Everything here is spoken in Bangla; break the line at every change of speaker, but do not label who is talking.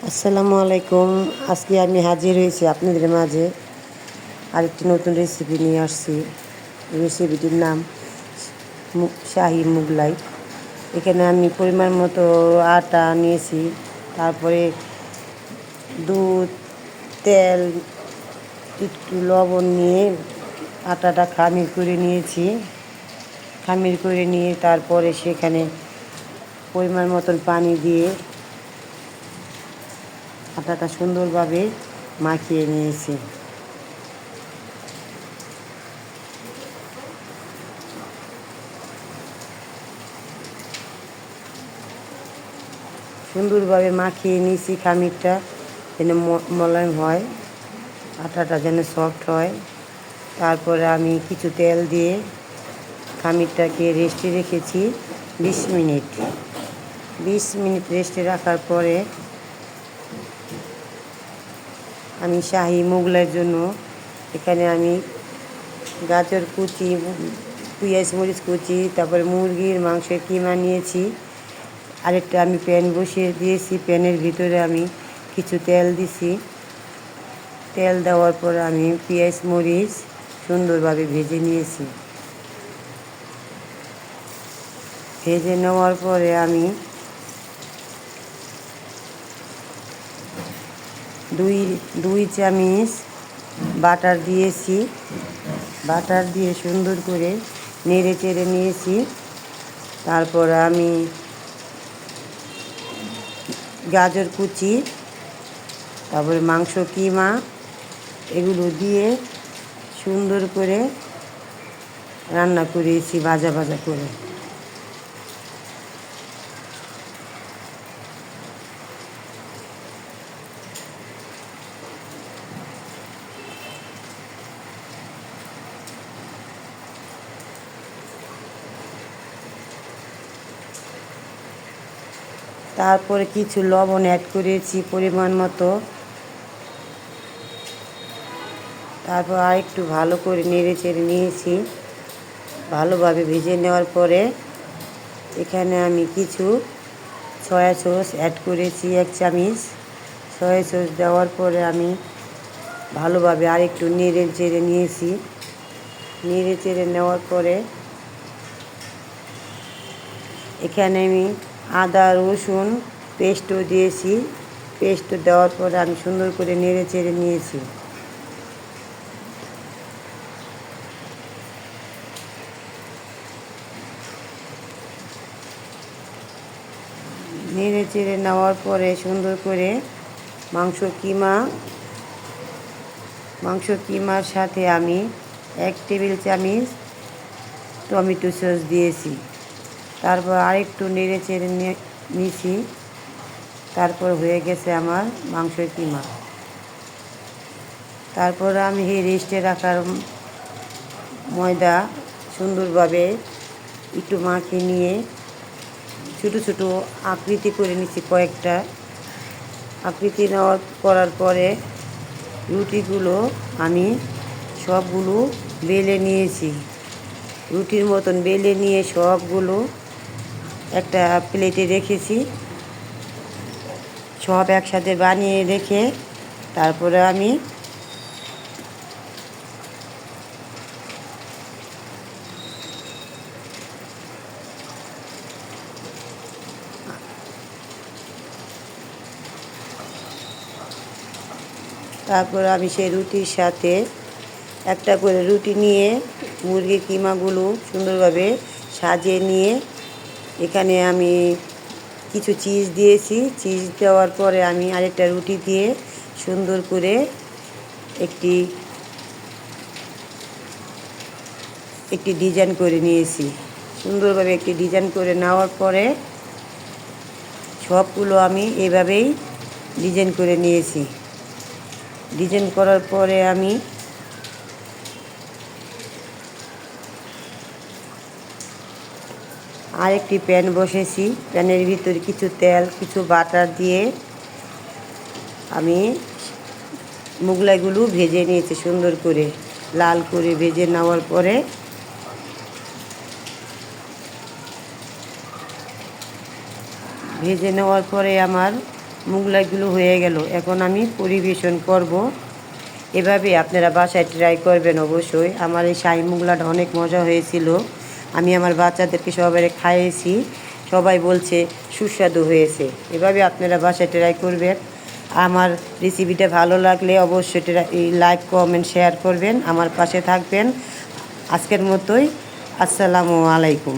আসসালামু আলাইকুম। আজকে আমি হাজির হয়েছি আপনাদের মাঝে আরেকটি নতুন রেসিপি নিয়ে আসছি। রেসিপিটির নাম শাহি মুগলাই। এখানে আমি পরিমাণ মতো আটা নিয়েছি, তারপরে দুধ, তেল, একটু লবণ নিয়ে আটাটা খামির করে নিয়েছি। খামির করে নিয়ে তারপরে সেখানে পরিমাণ মতন পানি দিয়ে আটাটা সুন্দরভাবে মাখিয়ে নিয়েছি। সুন্দরভাবে মাখিয়ে নিয়েছি খামিরটা যেন মোলায়েম হয়, আটাটা যেন সফট হয়। তারপরে আমি কিছু তেল দিয়ে খামিরটাকে রেস্টে রেখেছি 20 মিনিট। 20 মিনিট রেস্টে রাখার পরে আমি শাহি মোগলাইয়ের জন্য এখানে আমি গাজর কুচি, পেঁয়াজ মরিচ কুচি, তারপরে মুরগির মাংসের কিমা নিয়েছি। আরেকটা আমি প্যান বসিয়ে দিয়েছি, প্যানের ভিতরে আমি কিছু তেল দিছি। তেল দেওয়ার পর আমি পেঁয়াজ মরিচ সুন্দরভাবে ভেজে নিয়েছি। ভেজে নেওয়ার পরে আমি দুই চামচ বাটার দিয়েছি। বাটার দিয়ে সুন্দর করে নেড়ে চেড়ে নিয়েছি। তারপর আমি গাজর কুচি, তারপরে মাংস কিমা এগুলো দিয়ে সুন্দর করে রান্না করেছি ভাজা ভাজা করে। তারপরে কিছু লবণ অ্যাড করেছি পরিমাণ মতো। তারপর আরেকটু ভালো করে নেড়ে চেড়ে নিয়েছি। ভালোভাবে ভেজে নেওয়ার পরে এখানে আমি কিছু সয়া সস অ্যাড করেছি 1 চামচ। সয়া সস দেওয়ার পরে আমি ভালোভাবে আরেকটু নেড়ে চেড়ে নিয়েছি। নেড়ে চেড়ে নেওয়ার পরে এখানে আমি আদা রসুন পেস্টও দিয়েছি। পেস্ট দেওয়ার পরে আমি সুন্দর করে নেড়ে চেড়ে নিয়েছি। নেড়ে চেড়ে নেওয়ার পরে সুন্দর করে মাংস কিমার সাথে আমি 1 টেবিল চামচ টমেটো সস দিয়েছি। তারপর আরেকটু নেড়ে চেড়ে নিয়েছি। তারপর হয়ে গেছে আমার মাংস কিমা। তারপর আমি এই রেস্টে রাখার ময়দা সুন্দরভাবে একটু মাখিয়ে নিয়ে ছোটো ছোটো আকৃতি করে নিচ্ছি। কয়েকটা আকৃতি করার পরে রুটিগুলো আমি সবগুলো বেলে নিয়েছি। রুটির মতন বেলে নিয়ে সবগুলো একটা প্লেটে রেখেছি। সব একসাথে বানিয়ে রেখে তারপরে আমি সেই রুটির সাথে একটা করে রুটি নিয়ে মুরগির কিমাগুলো সুন্দরভাবে সাজিয়ে নিয়ে এখানে আমি কিছু চিজ দিয়েছি। চিজ দেওয়ার পরে আমি আরেকটা রুটি দিয়ে সুন্দর করে একটি ডিজাইন করে নিয়েছি। সুন্দরভাবে একটি ডিজাইন করে নেওয়ার পরে সবগুলো আমি এভাবেই ডিজাইন করে নিয়েছি। ডিজাইন করার পরে আমি আরেকটি প্যান বসেছি। প্যানের ভিতরে কিছু তেল কিছু বাটার দিয়ে আমি মোগলাইগুলো ভেজে নিয়েছি। সুন্দর করে লাল করে ভেজে নেওয়ার পরে আমার মোগলাইগুলো হয়ে গেল, এখন আমি পরিবেশন করব। এভাবে আপনারা বাসায় ট্রাই করবেন অবশ্যই। আমার এই শাহী মোগলাটা অনেক মজা হয়েছিল, আমি আমার বাচ্চাদেরকে সবাই খাইয়েছি, সবাই বলছে সুস্বাদু হয়েছে। এভাবে আপনারা বাসায় ট্রাই করবেন। আমার রেসিপিটা ভালো লাগলে অবশ্যই লাইক কমেন্ট শেয়ার করবেন, আমার পাশে থাকবেন। আজকের মতোই আসসালামু আলাইকুম।